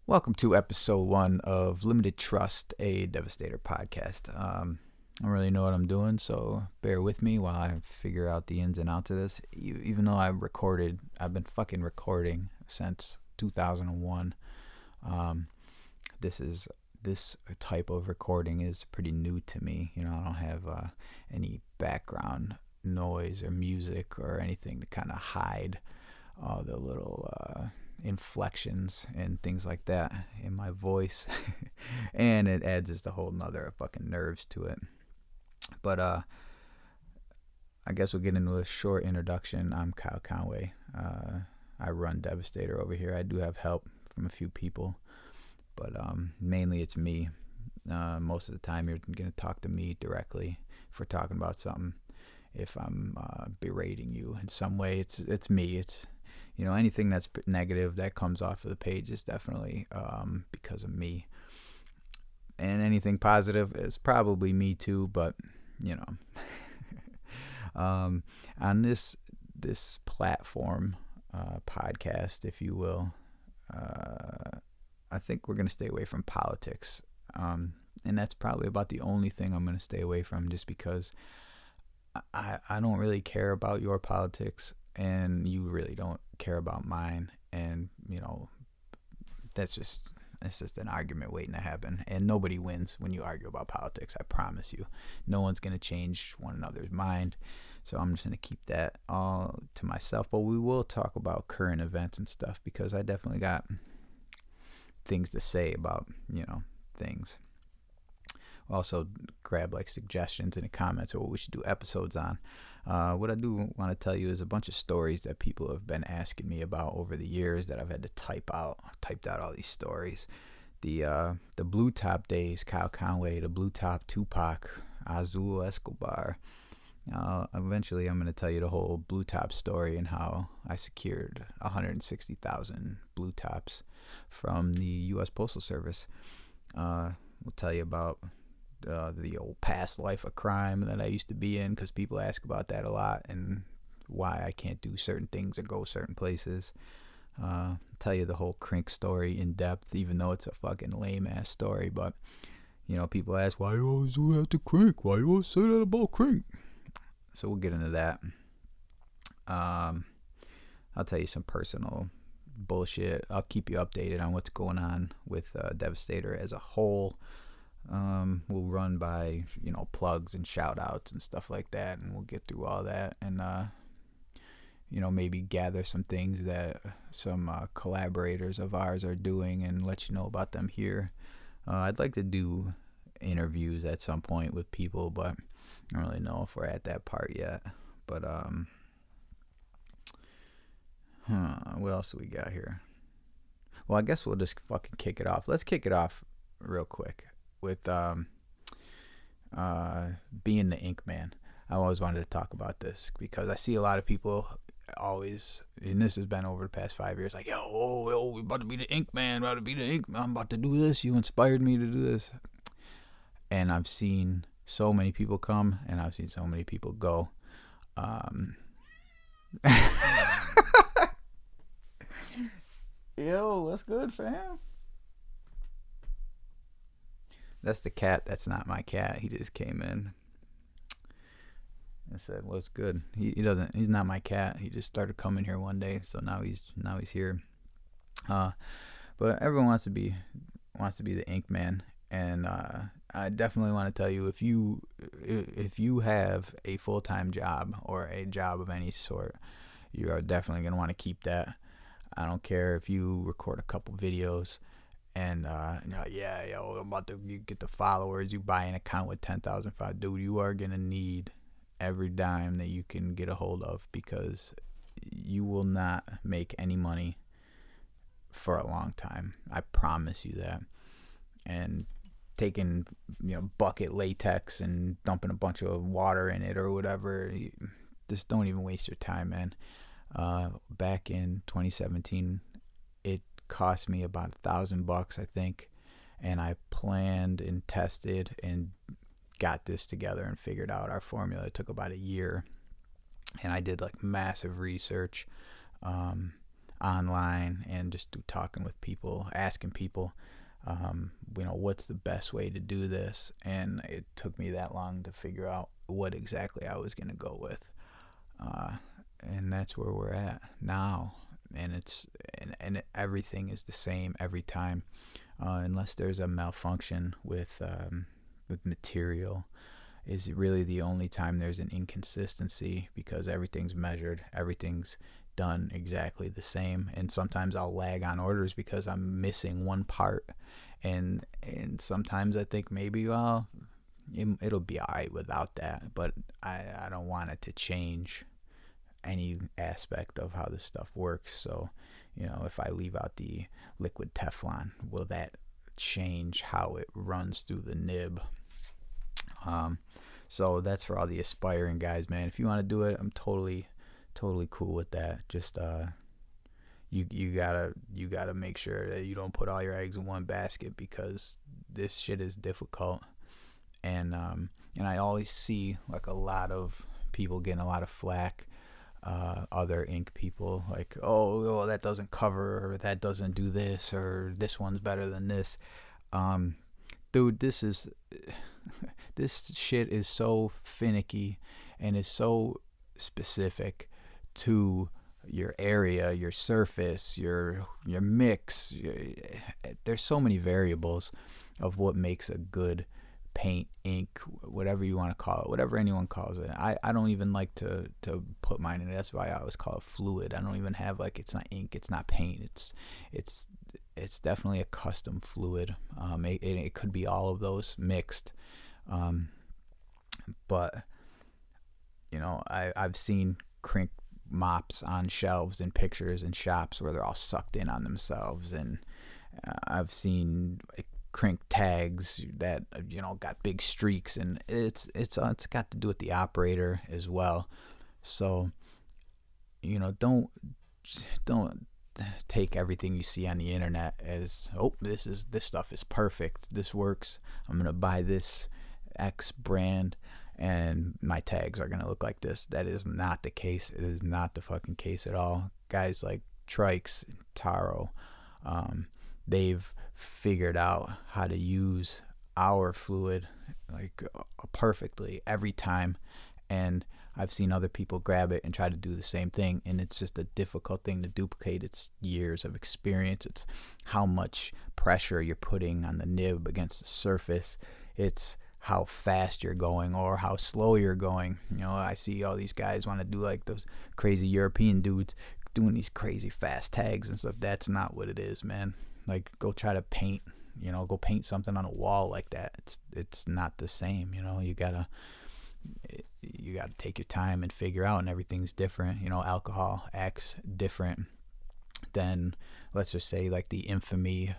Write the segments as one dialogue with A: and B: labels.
A: Welcome to episode 1 of Limited Trust, a Devastator podcast. I don't really know what I'm doing, so bear with me while I figure out the ins and outs of this. Even though I've been fucking recording since 2001. This type of recording is pretty new to me. I don't have any background noise or music or anything to kind of hide all the little inflections and things like that in my voice. And it adds just a whole nother fucking nerves to it. But I guess we'll get into a short introduction. I'm Kyle Conway. I run Devastator over here. I do have help from a few people, but mainly it's me. Most of the time you're going to talk to me directly if we're talking about something. If I'm berating you in some way, it's me. It's anything that's negative that comes off of the page is definitely because of me. And anything positive is probably me too, but on this platform, podcast, if you will, I think we're going to stay away from politics. And that's probably about the only thing I'm going to stay away from, just because I don't really care about your politics and you really don't care about mine. And, it's just an argument waiting to happen. And nobody wins when you argue about politics. I promise you. No one's going to change one another's mind. So I'm just going to keep that all to myself. But we will talk about current events and stuff, because I definitely got things to say about, things. Also grab suggestions in the comments of what we should do episodes on. What I do want to tell you is a bunch of stories that people have been asking me about over the years that I've had to type out. I've typed out all these stories. The Blue Top days, Kyle Conway, the Blue Top Tupac, Azul Escobar. Eventually I'm going to tell you the whole Blue Top story and how I secured 160,000 Blue Tops from the U.S. Postal Service. We'll tell you about the old past life of crime that I used to be in, because people ask about that a lot, and why I can't do certain things or go certain places. Tell you the whole Crink story in depth, even though it's a fucking lame ass story. But people ask, why you always do that to Crink? Why you always say that about Crink? So we'll get into that. I'll tell you some personal bullshit. I'll keep you updated on what's going on with Devastator as a whole. We'll run by plugs and shout outs and stuff like that, and we'll get through all that, and maybe gather some things that some collaborators of ours are doing and let you know about them here. I'd like to do interviews at some point with people, but I don't really know if we're at that part yet. But what else do we got here? Well, I guess we'll just fucking kick it off. Let's kick it off real quick with being the Ink Man. I always wanted to talk about this because I see a lot of people always, and this has been over the past 5 years, like, yo, we about to be the Ink Man, I'm about to do this, you inspired me to do this. And I've seen so many people come, and I've seen so many people go. Yo, what's good, fam? That's the cat. That's not my cat. He just came in and said, "What's good?" He's not my cat. He just started coming here one day, so now he's here. But everyone wants to be the Ink Man, and I definitely want to tell you, if you have a full-time job or a job of any sort, you are definitely going to want to keep that. I don't care if you record a couple videos and I'm about to get the followers, you buy an account with 10,000 followers. Dude, you are going to need every dime that you can get a hold of, because you will not make any money for a long time. I promise you that. And taking bucket latex and dumping a bunch of water in it or whatever, just don't even waste your time, man. Back in 2017, it cost me about $1,000, I think, and I planned and tested and got this together and figured out our formula. It took about a year, and I did massive research. online and just through talking with people, asking people, what's the best way to do this? And it took me that long to figure out what exactly I was going to go with. And that's where we're at now. And everything is the same every time, unless there's a malfunction with material. Is really the only time there's an inconsistency, because everything's measured, everything's done exactly the same. And sometimes I'll lag on orders because I'm missing one part, and sometimes I think maybe, well, it'll be all right without that, but I don't want it to change any aspect of how this stuff works. So, if I leave out the liquid Teflon, will that change how it runs through the nib? So that's for all the aspiring guys, man. If you want to do it, I'm totally cool with that. Just you gotta make sure that you don't put all your eggs in one basket, because this shit is difficult. And I always see like a lot of people getting a lot of flack, other ink people, like, oh, that doesn't cover, or that doesn't do this, or this one's better than this. Dude, this shit is so finicky and is so specific to your area, your surface, your mix. There's so many variables of what makes a good paint, ink, whatever you want to call it, whatever anyone calls it. I don't even like to put mine in it. That's why I always call it fluid. I don't even have, like, it's not ink, it's not paint. It's definitely a custom fluid. It could be all of those mixed. But I've seen crink mops on shelves in pictures in shops where they're all sucked in on themselves, and I've seen crink tags that got big streaks, and it's got to do with the operator as well. So don't take everything you see on the internet as, oh, this stuff is perfect, this works, I'm gonna buy this X brand and my tags are gonna look like this. That is not the case. It is not the fucking case at all. Guys like Trikes, Taro, they've figured out how to use our fluid like perfectly every time, and I've seen other people grab it and try to do the same thing, and it's just a difficult thing to duplicate. It's years of experience. It's how much pressure you're putting on the nib against the surface. It's how fast you're going or how slow you're going. I see all these guys want to do like those crazy European dudes doing these crazy fast tags and stuff. That's not what it is, man. Like, go try to paint, go paint something on a wall like that. It's not the same. You gotta take your time and figure out, and everything's different. Alcohol acts different than, let's just say, like the infamy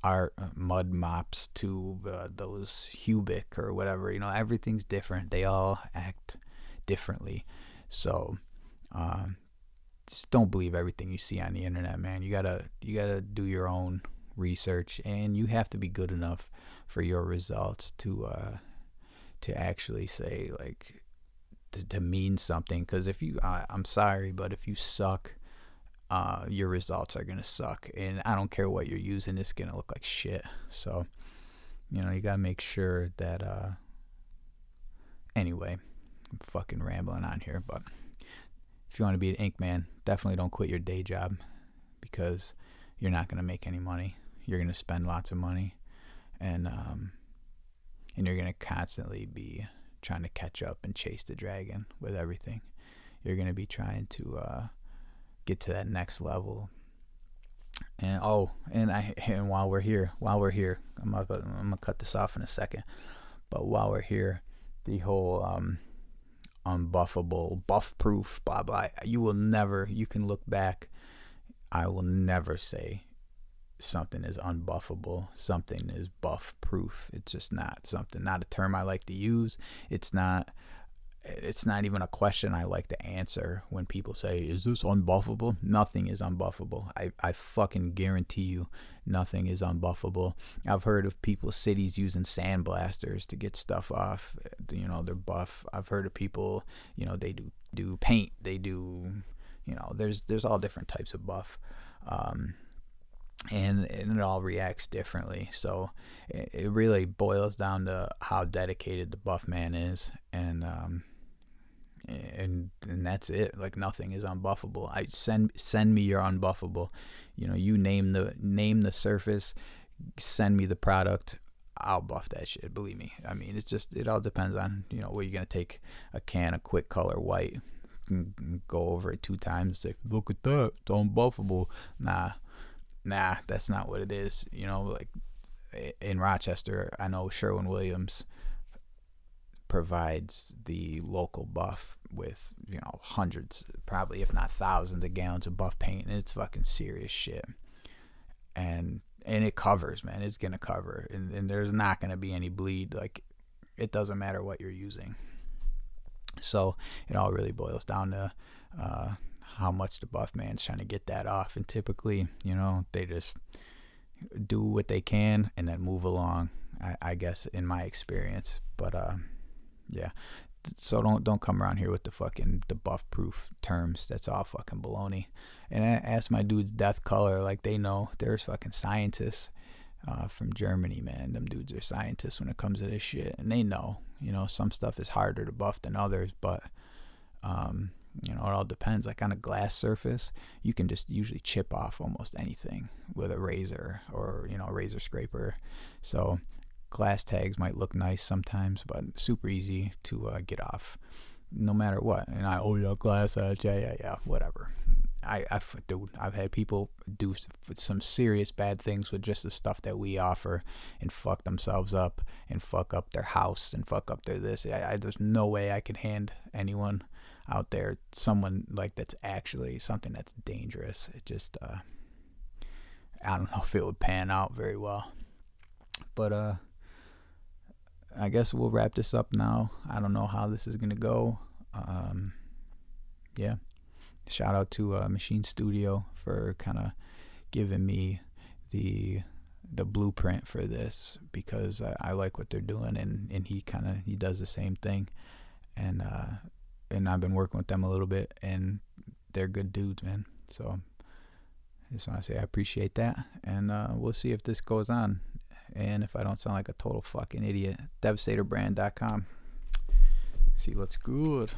A: art mud mops to those Hubic or whatever. Everything's different. They all act differently. So just don't believe everything you see on the internet, man. You gotta do your own research, and you have to be good enough for your results to actually say, like, to mean something. Because if you I'm sorry, but if you suck, your results are gonna suck, and I don't care what you're using, it's gonna look like shit. So you gotta make sure that anyway, I'm fucking rambling on here, but if you want to be an ink man, definitely don't quit your day job, because you're not gonna make any money. You're gonna spend lots of money, and you're gonna constantly be trying to catch up and chase the dragon with everything. You're gonna be trying to get to that next level. And while we're here, I'm gonna cut this off in a second. But while we're here, the whole unbuffable, buff proof, blah blah. You can look back. I will never say something is unbuffable, something is buff proof. It's just not a term I like to use. It's not even a question I like to answer when people say, is this unbuffable? Nothing is unbuffable. I fucking guarantee you nothing is unbuffable. I've heard of cities using sandblasters to get stuff off, their buff. I've heard of people, they do paint, they do, there's all different types of buff. And it all reacts differently. So it really boils down to how dedicated the buff man is, and that's it. Like, nothing is unbuffable. I send me your unbuffable. You name the surface, send me the product. I'll buff that shit. Believe me. I mean, it all depends on what you're gonna take a can of Quick Color White, and go over it 2 times. Like, look at that, it's unbuffable. Nah, that's not what it is. Like in Rochester, I know Sherwin-Williams provides the local buff with hundreds, probably if not thousands of gallons of buff paint, and it's fucking serious shit. And it covers, man. It's gonna cover, and there's not gonna be any bleed. Like, it doesn't matter what you're using. So it all really boils down to how much the buff man's trying to get that off, and typically, they just do what they can and then move along. I guess, in my experience, but yeah. So don't come around here with the buff proof terms. That's all fucking baloney. And I asked my dudes Death Color, like, they know. There's fucking scientists from Germany, man. Them dudes are scientists when it comes to this shit, and they know. Some stuff is harder to buff than others, but it all depends. Like, on a glass surface, you can just usually chip off almost anything with a razor or a razor scraper. So glass tags might look nice sometimes, but super easy to get off, no matter what. And glass edge, yeah, whatever. I've had people do some serious bad things with just the stuff that we offer, and fuck themselves up, and fuck up their house, and fuck up their this. There's no way I could hand anyone out there someone like that's actually something that's dangerous. It just I don't know if it would pan out very well. But I guess we'll wrap this up now. I don't know how this is gonna go. Yeah. Shout out to Machine Studio for kind of giving me the blueprint for this, because I like what they're doing, and he does the same thing, and I've been working with them a little bit, and they're good dudes, man. So I just want to say I appreciate that, and we'll see if this goes on, and if I don't sound like a total fucking idiot. DevastatorBrand.com. See what's good.